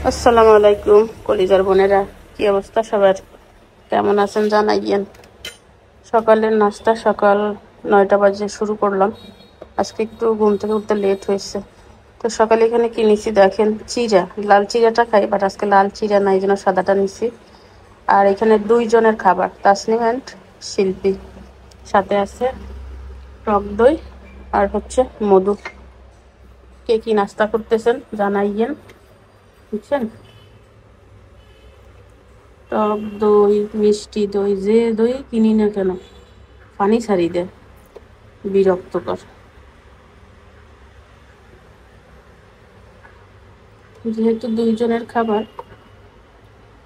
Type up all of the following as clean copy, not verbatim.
আসসালামু আলাইকুম কলিজার বোনেরা, কি অবস্থা সবার? কেমন আছেন জানাইয়েন। সকালের নাস্তা সকাল 9টা বাজে শুরু করলাম। আজকে একটু ঘুম থেকে উঠতে লেট হয়েছে। তো সকালে এখানে কি নিছি দেখেন, চিড়া। লাল চিড়াটা খাই, বাট আজকে লাল চিড়া নাই, এই জন্য সাদাটা নিছি। আর এখানে 2 জনের খাবার, তাসনিম অ্যান্ড শিল্পী। সাথে আছে টক দই আর হচ্ছে মধু। কে কি নাস্তা করতেছেন জানাইয়েন, বুঝছেন? টক দই, মিষ্টি দই, যে দই কিনি না কেন পানি ছাড়ি দেয়, বিরক্তকর। যেহেতু 2 জনের খাবার,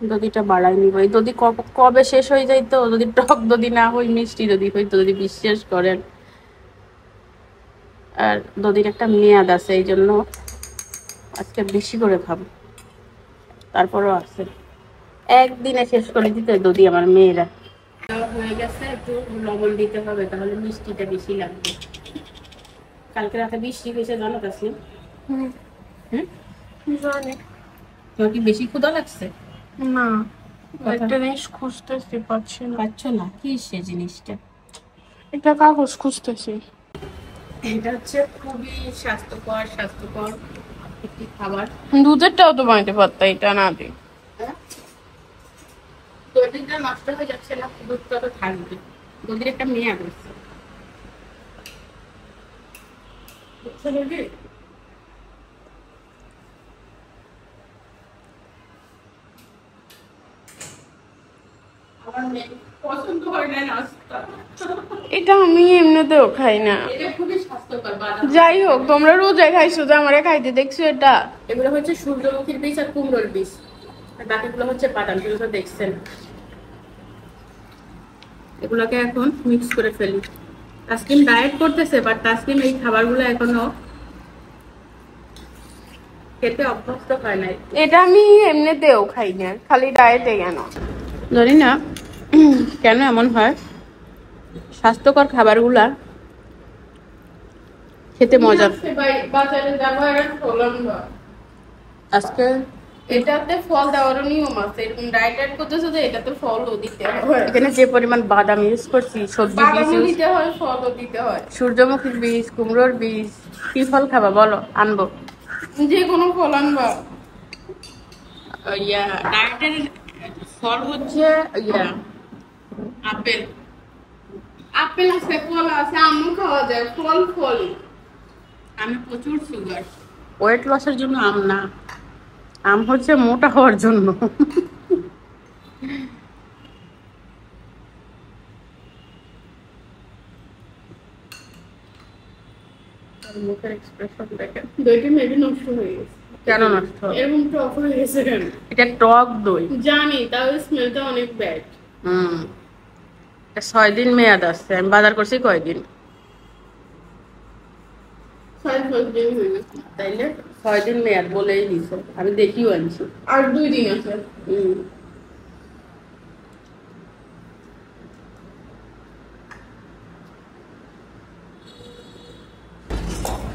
দদিটা বাড়াই নিব। এই দদি কবে শেষ হয়ে যাইতো যদি টক দদি না হই, মিষ্টি দদি হইতো, যদি বিশ্বাস করেন। আর দদির একটা মেয়াদ আছে, এই জন্য আজকে বেশি করে খাবো। তারপরও আছে, একদিনে শেষ করে দিতে দদি আমার মেয়েরা। হয়ে গেছে, একটু লবণ দিতে হবে, তাহলে মিষ্টিটা বেশি লাগবে। কালকে রাতে বৃষ্টি হয়েছে জানো কাছে। তোমার কি বেশি ক্ষুধা লাগছে? না, একটা জিনিস খুঁজতেছি, পাচ্ছি না। পাচ্ছ না? কি সে জিনিসটা? একটা কাগজ খুঁজতেছি। এটা হচ্ছে খুবই স্বাস্থ্যকর একটি খাবার। দুধেরটাও তো বানাইতে পারতা, এটা না দিই। দধিটা নষ্ট হয়ে যাচ্ছে না, দুধটা তো থাকবে। দধির একটা মেয়াদ আছে, বুঝছো দধি? আমার মেয়ে পছন্দ হয় না নাস্তা। এটা আমি এমনিতেও খাই না। এটা খুবই স্বাস্থ্যকর। যাই হোক, তোমরা রোজে খাইছো যে আমারে খাইতে দেখছো এটা। এগুলো হচ্ছে সূর্যমুখীর বীজ আর কুমড়োর বীজ, আর বাকিগুলো হচ্ছে বাদাম, যেগুলো তো দেখছেন। এগুলোকে এখন মিক্স করে ফেলি। তাসকিন ডায়েট করতেছে, বাট তাসকিন এই খাবারগুলো এখনো খেতে অভ্যস্ত হয় নাই। এটা আমি এমনিতেও খাই না, খালি ডায়েটে কেন জানি না কেন এমন হয়। স্বাস্থ্যকর খাবারগুলা খেতে মজা। বাজারে যাবো, আজকে এটাতে ফল দেওয়ারও নিয়ম আছে। এরকম ডায়েট করতেছে যে এটাতে ফলও দিতে হয়। এখানে যে পরিমাণ বাদাম ইউজ করছি, সবজি বীজ দিতে হয়, ফলও দিতে হয়। সূর্যমুখীর বীজ, কুমড়োর বীজ। কি ফল খাবা বলো, আনবো। যে কোনো ফল আনবা। ডায়েটের ফল হচ্ছে আপেল। আপেল আছে, কলা আছে, আমও খাওয়া যায়। ফল ফলই। আমি প্রচুর সুগার, ওয়েট লসের জন্য আম না, আম হচ্ছে মোটা হওয়ার জন্য। মুখের এক্সপ্রেশন দেখেন। দইটা মেবি নষ্ট হয়ে গেছে। কেন নষ্ট? এরকম টক হয়ে গেছে কেন? এটা টক দই জানি, তাও স্মেলটা অনেক ব্যাড। 6 দিন মেয়াদ আছে। আমি বাজার করছি কয়দিন? 6 দিন হয়ে গেছে। তাইলে 6 দিন মেয়াদ বলেই দিছে, আমি দেখিও আনছি। আর 2 দিন আছে।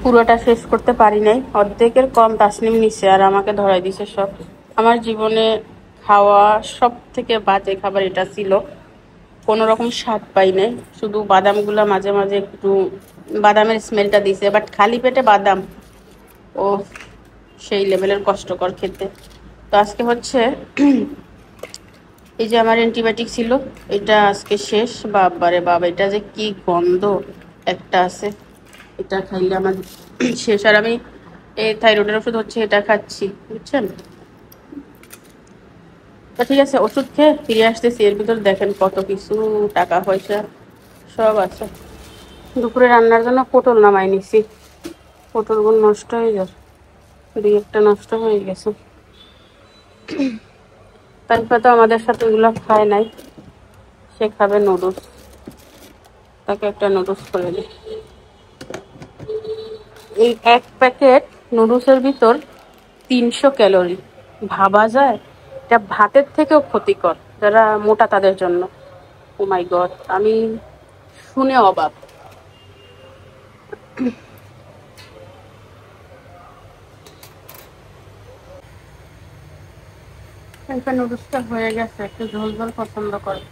পুরোটা শেষ করতে পারি নাই, অর্ধেকের কম তাসনিম নিছে আর আমাকে ধরাই দিছে সব। আমার জীবনে খাওয়া সব থেকে বাজে খাবার এটা ছিল। কোনো রকম স্বাদ পাই নাই, শুধু বাদামগুলা মাঝে মাঝে একটু বাদামের স্মেলটা দিছে, বাট খালি পেটে বাদাম ও সেই লেভেলের কষ্টকর খেতে। তো আজকে হচ্ছে এই যে আমার অ্যান্টিবায়োটিক ছিল, এটা আজকে শেষ। বাবারে বাবা, এটা যে কি গন্ধ একটা আছে, এটা খাইলে আমার শেষ। আর আমি এই থাইরয়েডের ওষুধ হচ্ছে এটা খাচ্ছি, বুঝছেন? তো ঠিক আছে, ওষুধ খেয়ে ফিরে আসতেছি। এর ভিতর দেখেন কত কিছু, টাকা পয়সা সব আছে। দুপুরে রান্নার জন্য পটল নামাই নিছি, পটলগুলো নষ্ট হয়ে যায়, 2-1টা নষ্ট হয়ে গেছে। তারপর তো আমাদের সাথে এগুলো খায় নাই, সে খাবে নুডলস, তাকে একটা নুডলস করে দিই। এই 1 প্যাকেট নুডলসের ভিতর 300 ক্যালোরি, ভাবা যায়? এটা ভাতের থেকেও ক্ষতিকর যারা মোটা তাদের জন্য। ও মাই গড, আমি শুনে অবাক। এখানে নুডলসটা হয়ে গেছে, একটু ঝোল ঝোল পছন্দ করে।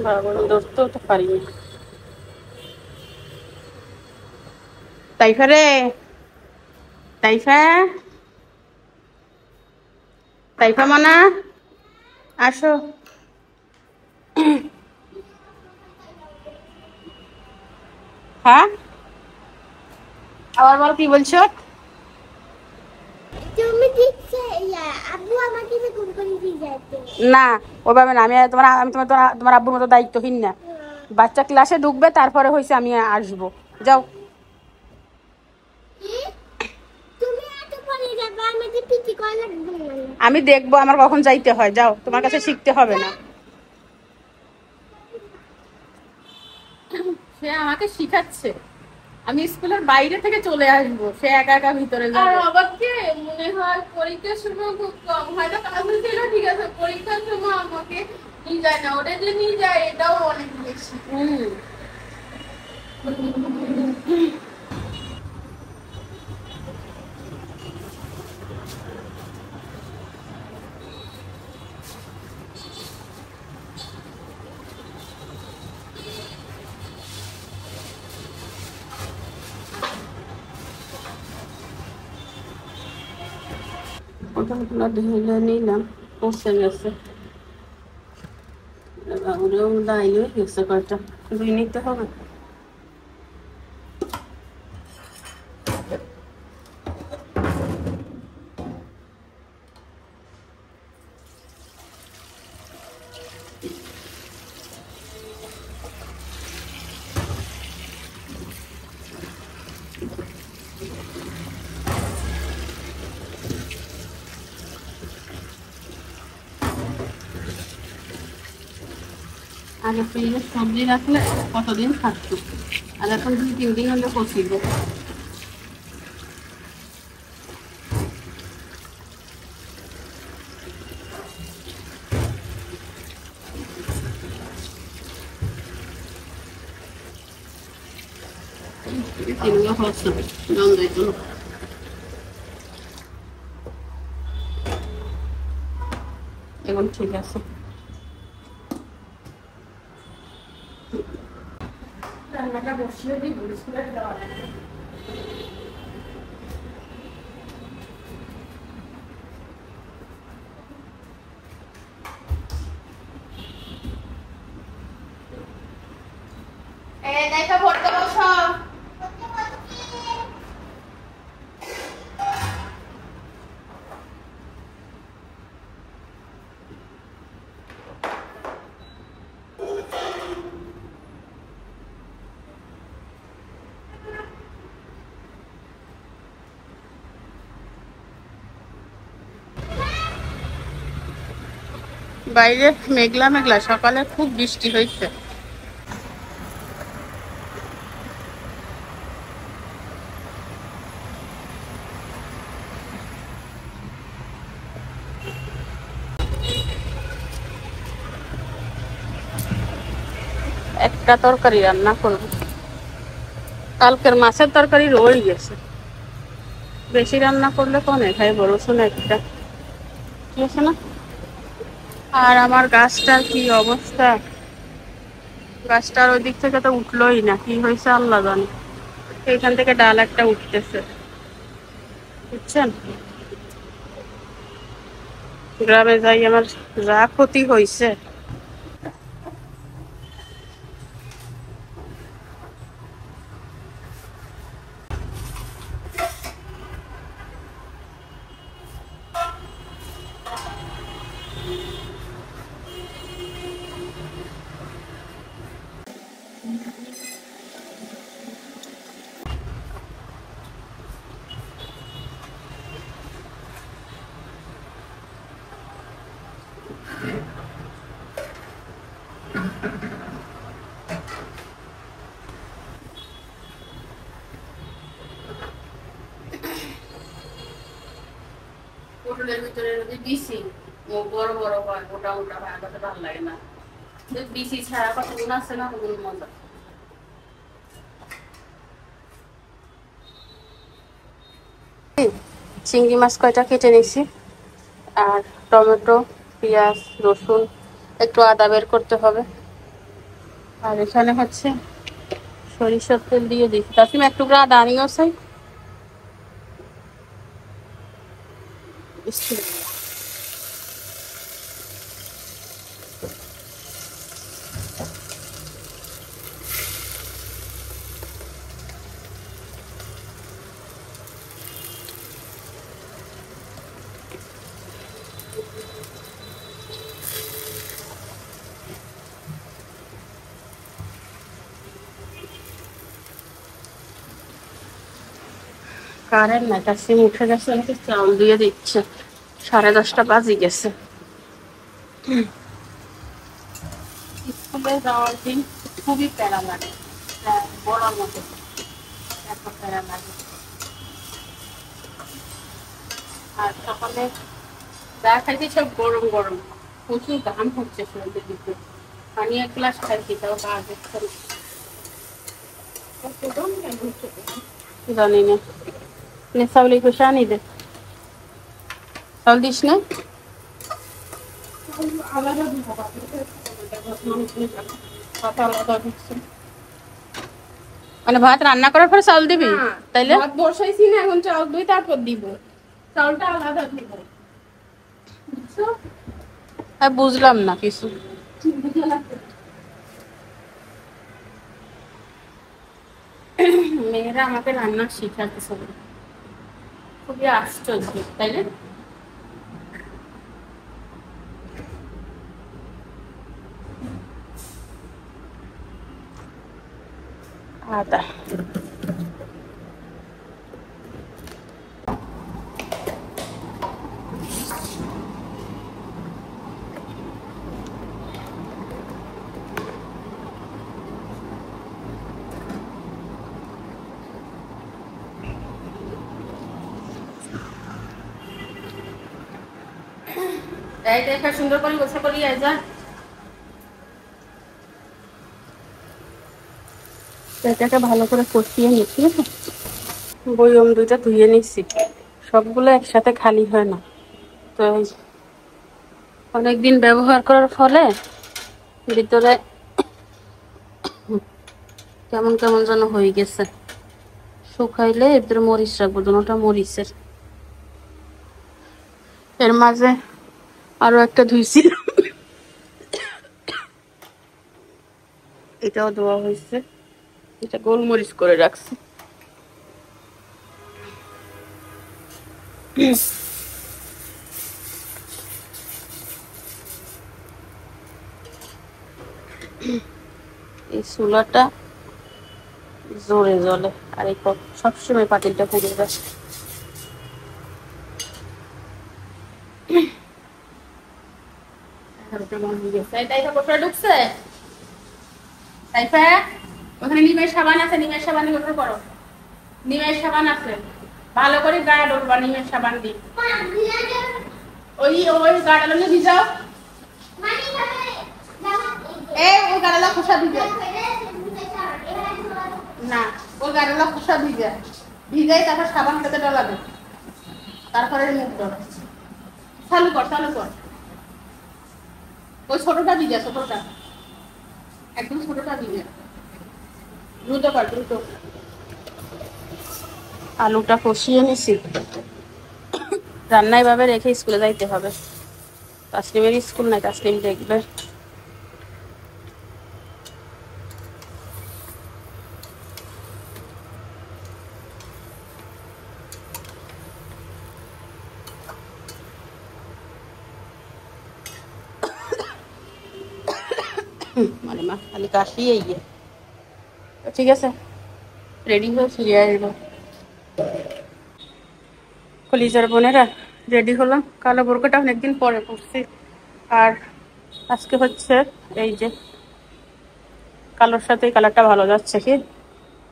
বাবা ধরতেও তো পারিনি। তাইফা রে, তাইফা, তাইফা মানা আসো। হ্যাঁ আবার বল, কি বলছো? না ওইভাবে না, আমি তোমার আব্বুর মতো দায়িত্বহীন না। বাচ্চা ক্লাসে ঢুকবে তারপরে হয়েছে আমি আসবো। যাও। আমি দেখবো আমার কখন যাইতে হয়। যাও, তোমার কাছে শিখতে হবে না। সে আমাকে শিখাচ্ছে, আমি স্কুলের বাইরে থেকে চলে আসবো, সে একা একা ভিতরে যাবে। আর আমাকে মনে হয় পরীক্ষার সময় খুব কম, হয়তো কাজে ছিল ঠিক আছে, পরীক্ষার সময় আমাকে নিয়ে যায় না, ওটা যে নিয়ে যায় এটাও অনেক বেশি। ওটা ধুয়ে নিলাম, পচে গেছে। ওরেও দায় হয়ে গেছে, কয়টা ধুয়ে নিতে হবে। আগে ফ্রিজে সবজি রাখলে কতদিন থাকতো, আর এখন 2-3 দিন হলে পচিব। এগুলো হচ্ছে গন্ধের জন্য। এখন ঠিক আছে। রান্নাটা বসিয়ে দিই, স্কুলে যাওয়া লাগে। দেখা পড়তে বসো। বাইরে মেঘলা মেঘলা, সকালে খুব বৃষ্টি হয়েছে। একটা তরকারি রান্না করবো, কালকের মাছের তরকারি রয়ে গেছে। বেশি রান্না করলে কনে খাই, রসুন একটা ঠিক আছে না। আর আমার গাছটার কি অবস্থা, গাছটার ওই দিক থেকে তো উঠলোই না, কি হয়েছে আল্লাহ জানে। এইখান থেকে ডাল একটা উঠতেছে, বুঝছেন। গ্রামে যাই আমার যা ক্ষতি হয়েছে। পটলের ভিতরে দিছি মুখ বড় বড় হয়, মোটা মোটা হয়, আমার কাছে ভালো লাগে না। বিচি ছাড়া কত গুণ আছে না, ওগুলো মজা। চিংড়ি মাছ কয়টা কেটে নিছি, আর টমেটো, পেঁয়াজ, রসুন, একটু আদা বের করতে হবে। আর এখানে হচ্ছে সরিষার তেল দিয়ে দিচ্ছি। তাসিম একটু আদা আনিও চাই। কারেন্ট নাই, তাসিম উঠে গেছে, আমাকে চাউল দিয়ে দিচ্ছে। 10:30 বাজে গেছে। স্কুলে যাওয়ার দিন খুবই প্যারা লাগে, বড়ার মতো এত প্যারা লাগে। আর সকালে যা খাইছি সব গরম গরম, প্রচুর ঘাম হচ্ছে শরীরের দিকে। পানি 1 গ্লাস খাইছি, তাও কাজ হচ্ছে না। জানি না, চাউল কষা আনি দে, চাউল দিস না। মানে ভাত রান্না করার পরে চাউল দিবি? তাইলে ভাত বসাইছি না, এখন চাউল দুই তারপর দিব। চাউলটা আলাদা দিব, বুঝছো? বুঝলাম না কিছু। মেয়েরা আমাকে রান্না শিখাতেছে, খুবই আশ্চর্য, তাই না? আদা, এই দেখা সুন্দর করে গোছা করি। যা এটাকে ভালো করে কষিয়ে নিই, ঠিক আছে? বয়ম দুইটা ধুয়ে নিচ্ছি, সবগুলো একসাথে খালি হয় না, তো অনেকদিন ব্যবহার করার ফলে ভিতরে কেমন কেমন যেন হয়ে গেছে। শুকাইলে এর ভিতরে মরিচ রাখবো, দুটোটা মরিচের। এর মাঝে আরো একটা ধুইছি, এটাও ধোয়া হয়েছে, এটা গোলমরিচ করে রাখছি। এই চুলাটা জোরে জ্বলে, আর এই সবসময় পাতিলটা পুড়ে যায়। ঢুকছে ওখানে নিমের সাবান আছে, নিমের সাবান গোসল করো। নিমের সাবান আছে, ভালো করে গায়ে ডলবা নিমের সাবান দিয়ে। ওই ওই গাড়ালো নিয়ে ভিজাও, ওই গাড়ালা খোসা ভিজে না, ওই গাড়ালা খোসা ভিজে ভিজাই, তারপর সাবান খেতে ডলাবে, তারপরে মুখ ধর। চালু কর, চালু কর। ওই ছোটটা ভিজে, ছোটটা একদম ছোটটা ভিজে। দ্রুত কর, দ্রুত। আলুটা কষিয়ে নিছি, রান্না এভাবে রেখে স্কুলে যাইতে হবে। তাসলিমের স্কুল নাই, তাসলিম দেখবে। মানে মা খালি কাশি এই, ঠিক আছে, রেডি হয়ে ফিরে আসবো। কলিজার বোনেরা রেডি হলাম। কালো বোরকাটা অনেকদিন পরে পড়ছি, আর আজকে হচ্ছে এই যে কালোর সাথে এই কালারটা ভালো যাচ্ছে। কি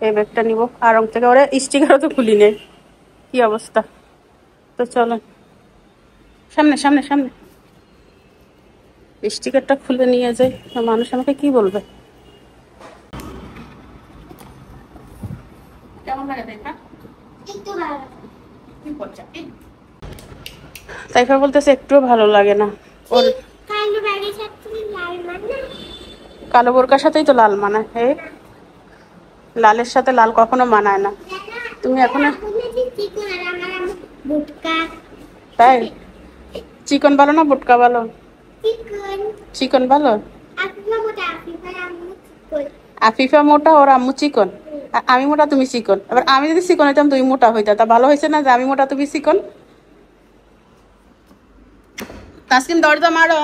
এই ব্যাগটা নিব, আর রং থেকে ওরা স্টিকারও তো খুলি নেই, কি অবস্থা। তো চলো সামনে সামনে সামনে। স্টিকারটা খুলে নিয়ে যাই, মানুষ আমাকে কি বলবে। কেমন লাগে দেখা? তাইফা বলতেছে একটুও ভালো লাগে না। ওর কালো বোরকার সাথেই তো লাল মানায়। হে, লালের সাথে লাল কখনো মানায় না। তুমি এখন তাই চিকন ভালো না বুটকা ভালো? চিকন ভালো। আফিফা মোটা, ওর আম্মু চিকন। আমি মোটা, তুমি চিকন। এবার আমি যদি চিকন হইতাম, তুমি মোটা হইতা, তা ভালো হয়েছে না যে আমি মোটা তুমি চিকন? তাসকিন দরজা মারো।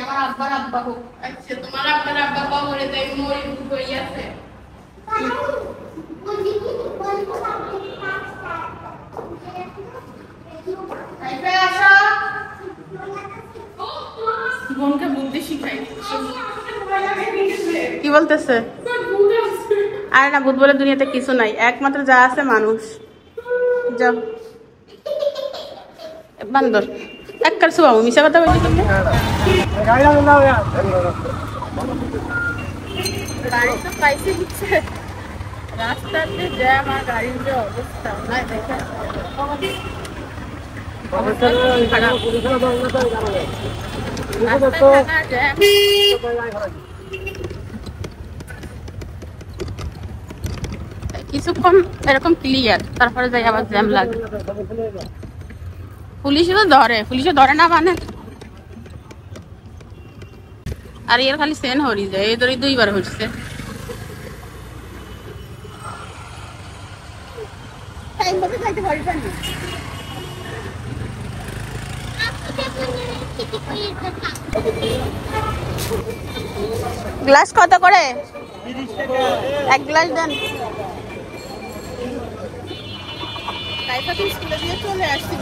আমার আব্বার আব্বা হোক, আচ্ছা তোমার আব্বার আব্বা কবরে তাই মরি হই আছে। বোনকে বুদ্ধি শিখাই। কি বলতেছে? আরে না, ভূত বলে দুনিয়াতে কিছু নাই, একমাত্র যা আছে মানুষ। যাও বান্দর এক কার শুয়াবো, মিশা কথা বলছি। তুমি গাড়ি তো পাইছে দিচ্ছে, রাস্তাতে জ্যাম আর গাড়ির যে অবস্থা না দেখে কিছুক্ষণ এরকম ক্লিয়ার, তারপরে যাই আবার জ্যাম লাগে। পুলিশে তো ধরে, পুলিশে ধরে না মানে। আর এর খালি সেন হরি যায়, এই ধরে 2 বার হচ্ছে। গ্লাস কত করে? 1 গ্লাস দেন। স্কুলে দিয়ে চলে আসছি।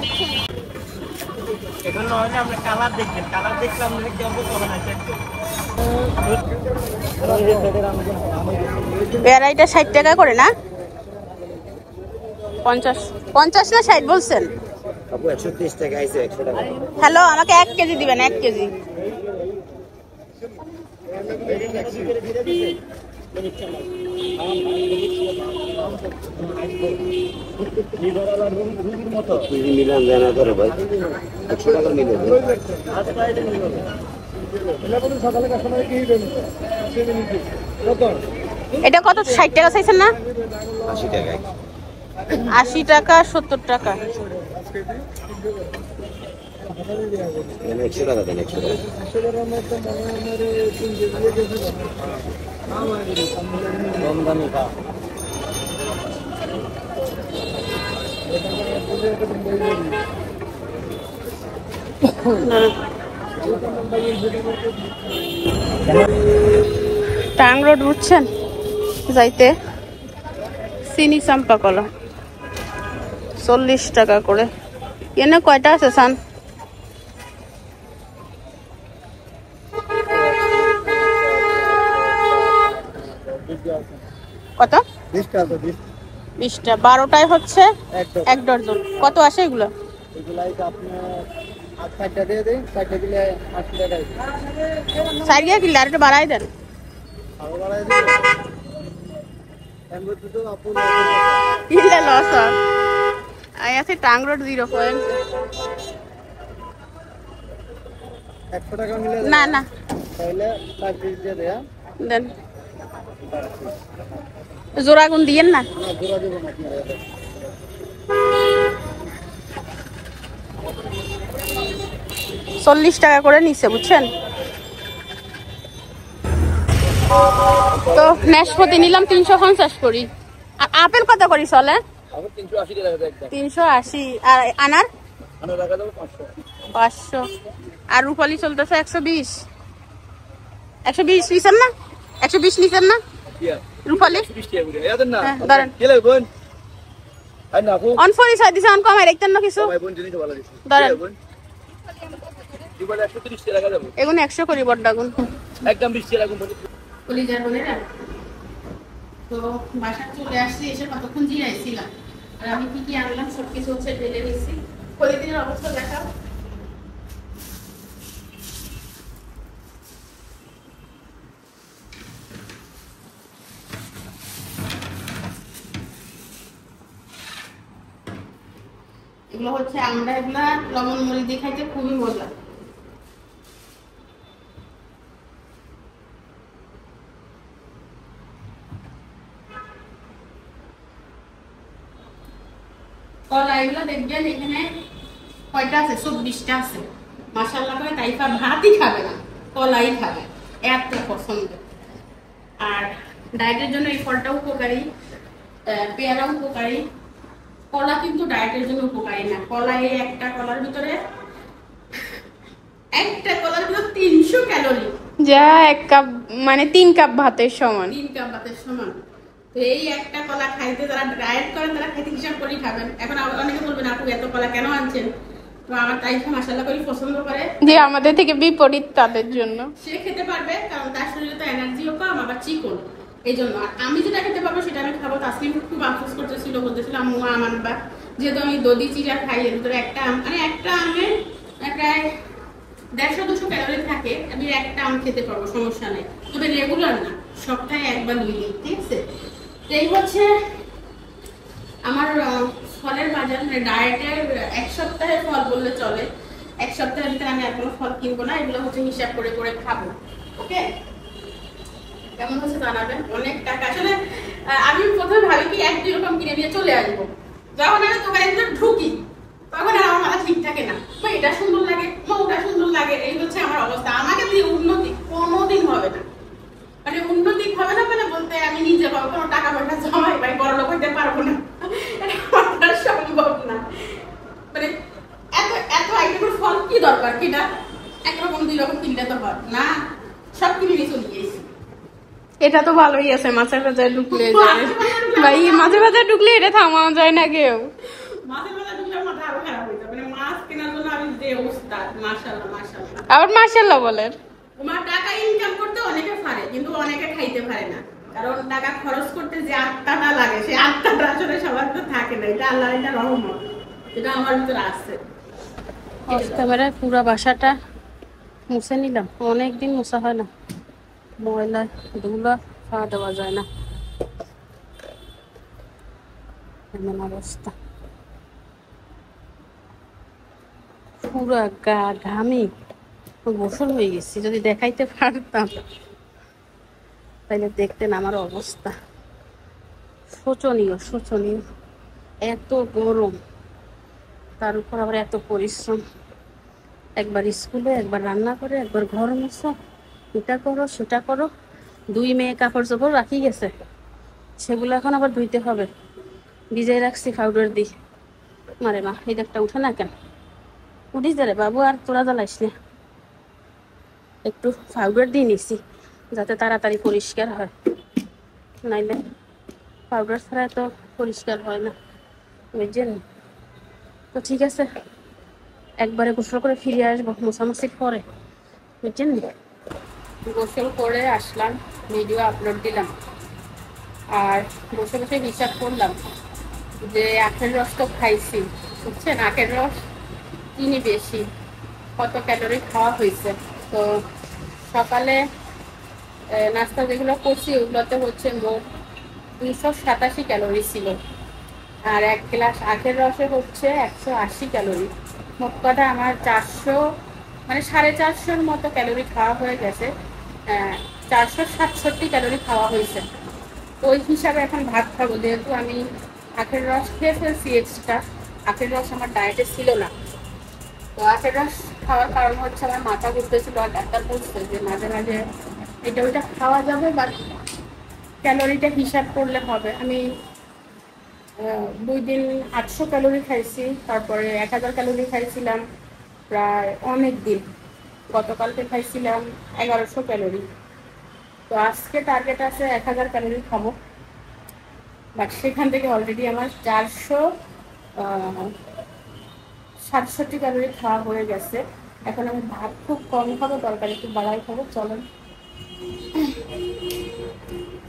পেয়ারাইটা 60 টাকা করে না? 50 না 60 বলছেন? হ্যালো, আমাকে 1 কেজি দিবেন, 1 কেজি। এটা কত? 60 টাকা চাইছেন না? 80 টাকা। 80 টাকা, 70 টাকা। 100 টাকা দেন, 100 টাকা। টাং রোড বুঝছেন যাইতে, চিনি চাম্পা কলা 40 টাকা করে। এনে কয়টা আছে সান? কত? 20টা। 12টায় হচ্ছে 1 ডজন। কত আসে এগুলো? সারিয়া কিনলে আর একটু বাড়াই দেন। কিনলে লস হয়। আই আছে টাং রোড 0 পয়েন্ট। 100 টাকা মিলে না না তাহলে 5 পিস দিয়ে দেয়া দেন। জোড়া গুণ দিয়েন না? না, জোড়া দেব না আপনারা। 40 টাকা করে নিচ্ছে বুঝছেন। তো নাশপাতি নিলাম 350 করি। আর আপেল কত করি চলে? 380। আর আনার 500। আর রূপালি চলতেছে 120। 120 নিছেন না? 120 নিছেন না রূপালি? ধরেন অন 40 দিছে, অন কমাই রাখতেন না কিছু? ধরেন এগুন 100 করি বড় ডাগুন একদম 20 টাকা গুণ। কলিজার বোনেরা তো বাসায় চলে আসছি, এসে কতক্ষণ জিরাইছিলাম। আর আমি কি কি আনলাম সব কিছু হচ্ছে ঢেলে নিচ্ছি। প্রতিদিনের অবস্থা দেখাও। এগুলো হচ্ছে আমরা এগুলা লবণ মরিচ দিয়ে খাইতে খুবই মজা। কলা এগুলো দেখবেন এখানে কয়টা আছে, 24টা আছে। মাশাআল্লাহ করে তাইফা ভাতই খাবে না, কলাই খাবে, এত পছন্দ। আর ডায়েটের জন্য এই ফলটা উপকারী, পেয়ারা উপকারী। কলা কিন্তু ডায়েটের জন্য উপকারী না। কলা এই একটা কলার ভিতরে 300 ক্যালোরি, যা 1 কাপ মানে 3 কাপ ভাতের সমান। 3 কাপ ভাতের সমান। তো এই একটা কলা খাইতে যারা ডায়েট করেন তারা খাইতে হিসাব করেই খাবেন। এখন অনেকে বলবেন আপু এত কলা কেন আনছেন? তো আমার তাইফা মাশাআল্লাহ করে পছন্দ করে, যে আমাদের থেকে বিপরীত তাদের জন্য। সে খেতে পারবে, কারণ তার শরীরে তো এনার্জিও কম, আবার চিকন, এই জন্য। আর আমি যেটা খেতে পারবো সেটা আমি খাবো। তাসলিম খুব আফসোস করতেছিল, বলতেছিল আম্মু আম আনবা, যেহেতু আমি দধি চিরা খাই, এর ভিতরে একটা আম, মানে একটা আমে প্রায় 150-200 ক্যালোরি থাকে। আমি একটা আম খেতে পারবো, সমস্যা নেই, তবে রেগুলার না, সপ্তাহে 1 বা 2 দিন, ঠিক আছে? এই হচ্ছে আমার ফলের বাজার, মানে ডায়েটের 1 সপ্তাহের ফল বললে চলে। 1 সপ্তাহের ভিতরে আমি আর কোনো ফল কিনবো না, এগুলো হচ্ছে হিসাব করে করে খাবো। ওকে, কেমন হচ্ছে জানাবেন। অনেক টাকা আসলে আমি প্রথমে ভাবি কি 1-2 রকম কিনে নিয়ে চলে আসবো। যখন আমি দোকানে ঢুকি তখন আর আমার মাথা ঠিক থাকে না, এটা সুন্দর লাগে, ওটা সুন্দর লাগে, এই হচ্ছে আমার অবস্থা। আমাকে দিয়ে উন্নতি কোনোদিন হবে না, মানে উন্নতি হবে না মানে বলতে আমি নিজে পাবো কোনো টাকা পয়সা জমাই পাই, বড় লোক হইতে পারবো না, এটা আমার সম্ভব না। মানে এত এত আইটেমের ফল কি দরকার, কিনা 1 রকম 2 রকম কিনলে তো হয় না, সব কিনে নিয়ে চলে গিয়েছি। এটা তো ভালোই আছে, মাছের বাজারে ঢুকলে যায় ভাই, মাছের বাজারে ঢুকলে এটা থামানো যায় না কেউ। মাছের বাজার ঢুকলে মাথা আরো খারাপ হয়ে যাবে, মানে মাছ কেনার জন্য আমি যে উস্তাদ, মাশাআল্লাহ মাশাআল্লাহ। আবার মাশাআল্লাহ বলেন। তোমার টাকা ইনকাম করতে অনেকে পারে, কিন্তু অনেকে খাইতে পারে না, কারণ টাকা খরচ করতে যে আত্মাটা লাগে, সেই আত্মাটা আসলে সবার তো থাকে না। এটা আল্লাহর একটা রহমত, এটা আমার ভিতরে আছে। একেবারে পুরো বাসাটা মুছে নিলাম, অনেকদিন মোছা হয় না, ময়লা ধুলা খাওয়া দেওয়া যায় না, এমন অবস্থা। পুরো গা ঘামে গোসল হয়ে গেছি, যদি দেখাইতে পারতাম তাহলে দেখতেন আমার অবস্থা। শোচনীয় শোচনীয়, এত গরম, তার উপর আবার এত পরিশ্রম। একবার স্কুলে, একবার রান্না করে, একবার ঘর মোছা, এটা করো সেটা করো। 2 মেয়ে কাপড় চোপড় রাখি গেছে, সেগুলো এখন আবার ধুইতে হবে। ভিজাই রাখছি পাউডার দিই। মারে মা, এই একটা উঠে না কেন? উঠিস রে বাবু, আর তোরা জ্বালাইস না। একটু পাউডার দিয়ে নিছি যাতে তাড়াতাড়ি পরিষ্কার হয়, নাইলে পাউডার ছাড়া তো পরিষ্কার হয় না, বুঝছেন? তো ঠিক আছে, একবারে গোসল করে ফিরে আসবো মোছামাছি পরে, বুঝছেন? গোসল করে আসলাম, ভিডিও আপলোড দিলাম, আর বসে বসে হিসাব করলাম যে আখের রস তো খাইছি, বুঝছেন? আখের রস চিনি বেশি, কত ক্যালোরি খাওয়া হয়েছে। তো সকালে নাস্তা যেগুলো করছি ওগুলোতে হচ্ছে মোট 287 ক্যালোরি ছিল, আর 1 গ্লাস আখের রসে হচ্ছে 180 ক্যালোরি। মোট কথা আমার 400 মানে 450 মতো ক্যালোরি খাওয়া হয়ে গেছে, 467 ক্যালোরি খাওয়া হয়েছে। ওই হিসাবে এখন ভাত খাবো, যেহেতু আমি আখের রস খেয়ে ফেলছি এক্সট্রা। আখের রস আমার ডায়েটে ছিল না, তো আখের রস খাওয়ার কারণ হচ্ছে আমার মাথা ঘুরতেছিল, আর ডাক্তার বলছে যে মাঝে মাঝে এটা ওইটা খাওয়া যাবে, বাট ক্যালোরিটা হিসাব করলে হবে। আমি 2 দিন 800 ক্যালোরি খাইছি, তারপরে 1000 ক্যালোরি খাইছিলাম প্রায় অনেক দিন। গতকালকে খাইছিলাম 1100 ক্যালোরি। তো আজকে টার্গেট আছে 1000 ক্যালোরি খাবো, বাট সেখান থেকে অলরেডি আমার 467 ক্যালোরি খাওয়া হয়ে গেছে। এখন আমি ভাত খুব কম খাবো, তরকারি একটু বাড়াই খাবো। চলেন,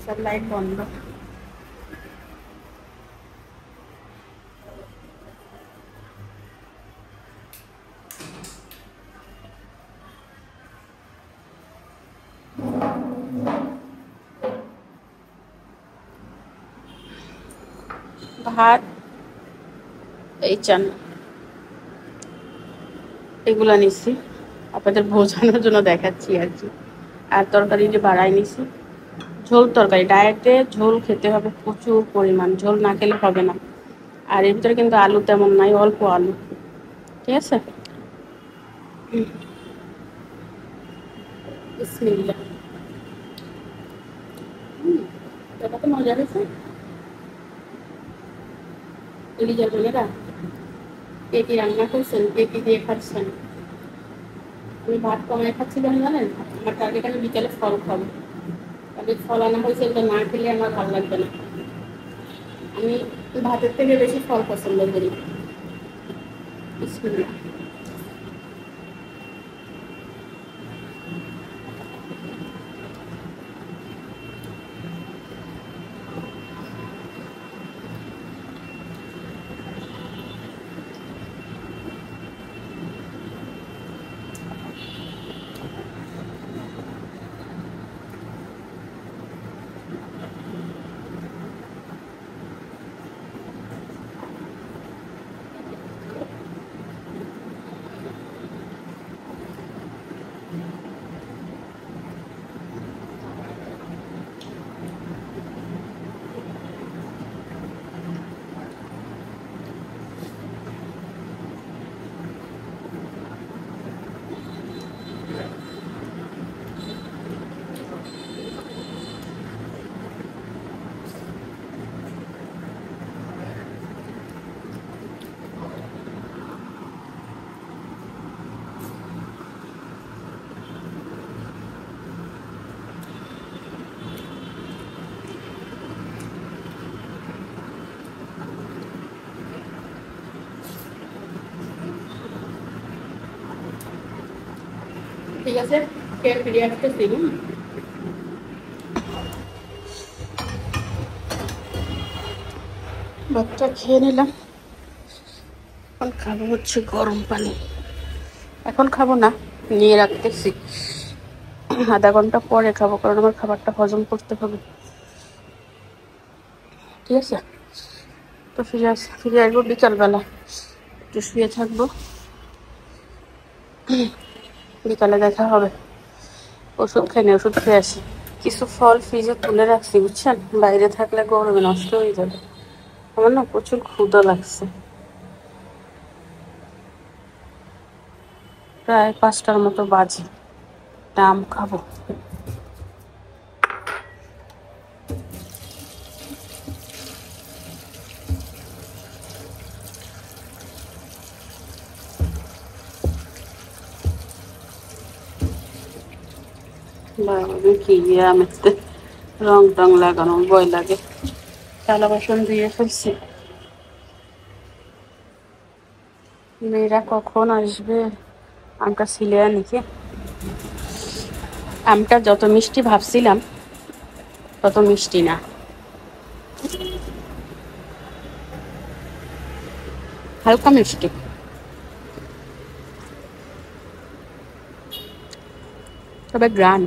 সব লাইট বন্ধ। ভাত, এই চান, এগুলা নিচ্ছি আপনাদের বোঝানোর জন্য দেখাচ্ছি আর কি। আর তরকারি যে বাড়াই নিছি, ঝোল তরকারি, ডায়েটে ঝোল খেতে হবে প্রচুর পরিমাণ, ঝোল না খেলে হবে না। আর এর ভিতরে কিন্তু আলু তেমন নাই, অল্প আলু, ঠিক আছে। বিসমিল্লাহ। এটা তো মজা হয়েছে। লিজার বোনেরা কে কি রান্না করছেন, কে কি দিয়ে খাচ্ছেন? আমি ভাত কমায় খাচ্ছিলাম জানেন, আমার টার্গেট আমি বিকালে ফল খাবো। তবে ফল আনা হয়েছে, এটা না খেলে আমার ভালো লাগবে না। আমি ভাতের থেকে বেশি ফল পছন্দ করি। বিসমিল্লাহ। ঠিক আছে, খেয়ে ফিরে আসতেছি। ভাতটা খেয়ে নিলাম, এখন খাবো হচ্ছে গরম পানি। এখন খাবো না, নিয়ে রাখতেছি, আধা ঘন্টা পরে খাবো, কারণ আমার খাবারটা হজম করতে হবে, ঠিক আছে। তো ফিরে আসবো বিকালবেলা, একটু শুয়ে থাকবো, বিকালে দেখা হবে। ওষুধ খাই না, ওষুধ খেয়ে আসি। কিছু ফল ফ্রিজে তুলে রাখছি বুঝছেন, বাইরে থাকলে গরমে নষ্ট হয়ে যাবে। আমার না প্রচুর ক্ষুধা লাগছে, প্রায় 5টার মতো বাজে, আম খাবো। কি আমেতে রং টং লাগানো ভয় লাগে। থালা বাসন দিয়ে ফেলছি। মেয়েরা কখন আসবে? আমটা ছিলে আনিকে। আমটা যত মিষ্টি ভাবছিলাম তত মিষ্টি না, হালকা মিষ্টি, তবে গ্রান।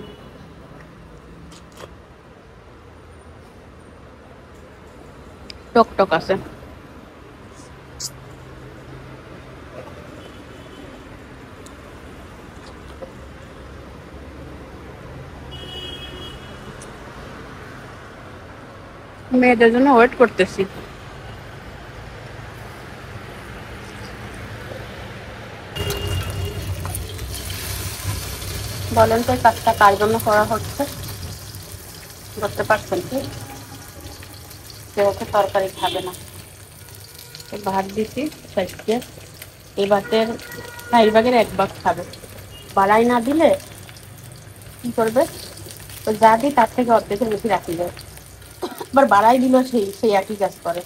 টক টক আছে। মেয়েদের জন্য ওয়েট করতেছি। বলেন তো কাজটা কার জন্য করা হচ্ছে, করতে পারছেন কি? কেউ তরকারি খাবে না, ভাত দিছি সাইডকে, এই ভাতের 4 ভাগের 1 ভাগ খাবে। বাড়াই না দিলে কি করবে, তো যা দিই তার থেকে অর্ধেকের বেশি রাখি যায়, আবার বাড়াই দিল সেই একই কাজ করে।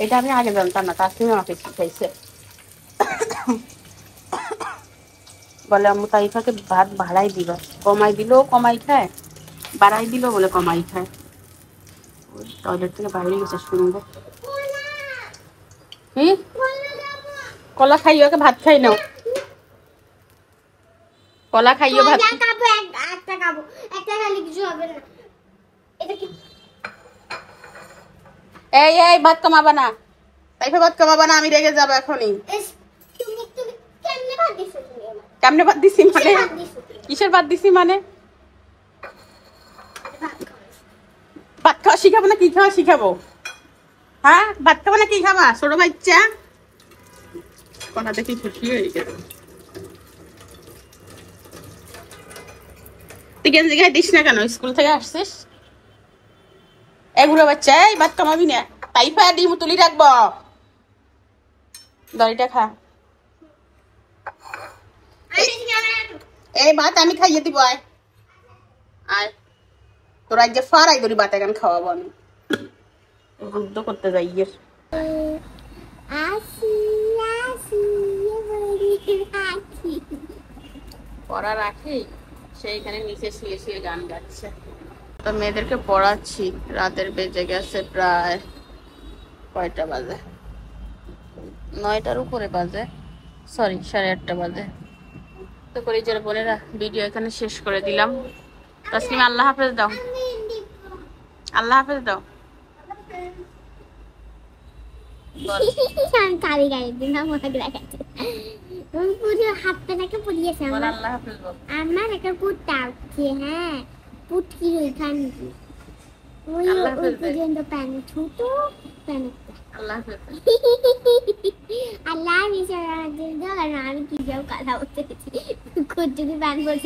এটা আমি আগে জানতাম না, তাসলিম আমাকে শিখাইছে। বলে আম্মু তাইফাকে ভাত বাড়াই দিবা, কমাই দিলেও কমাই খায়, বাড়াই দিলেও বলে কমাই খায়। টয়লেট থেকে বাইরে গেছে শুনবো কি? কলা খাইও, ওকে ভাত খাই নাও, কলা খাইও, ভাত এই এই ভাত কমাবা না, তাইফা ভাত কমাবা না, আমি রেগে যাবো এখনই। কেমনে ভাত দিছি মানে? কিসের ভাত দিছি মানে? ভাত খাওয়া শিখাবো না কি খাওয়া শিখাবো? হ্যাঁ, ভাত খাবো না কি খাবা ছোট বাচ্চা? কোনা দেখি খুশি হয়ে গেছে। তুই গেঞ্জি গায়ে দিস না কেন? স্কুল থেকে আসছিস? এগুলো বাচ্চা, এই ভাত কমাবি না, তাইফা ডিম তুলি রাখবো, দড়িটা খা। এই ভাত আমি খাইয়ে দিব, আয় আয়, তোর আজ যে ফারাই ধরি ভাত এখন খাওয়াবো আমি, যুদ্ধ করতে যাই। পড়া রাখি সেইখানে নিচে শুয়ে শুয়ে গান গাচ্ছে। তো মেয়েদেরকে পড়াচ্ছি, রাতের বেজে গেছে প্রায় কয়টা বাজে, 9টার উপরে বাজে, সরি 8:30 বাজে। তো কলিজার বোনেরা, ভিডিও এখানে শেষ করে দিলাম। তাসলিমা আল্লাহ হাফেজ দাও, আল্লাহ হাফেজ দাও। আল্লাহ হাফেজ বল। আমার একটা কুত্তা আছে, হ্যাঁ পুটকি ওইখানে আল্লাহ হাফেজ দে। পর্যন্ত প্যান ছোট প্যান। আল্লাহ হাফেজ। আল্লাহ আমি কি যাও কথা বলতেছি, কুটকি প্যান বলছি।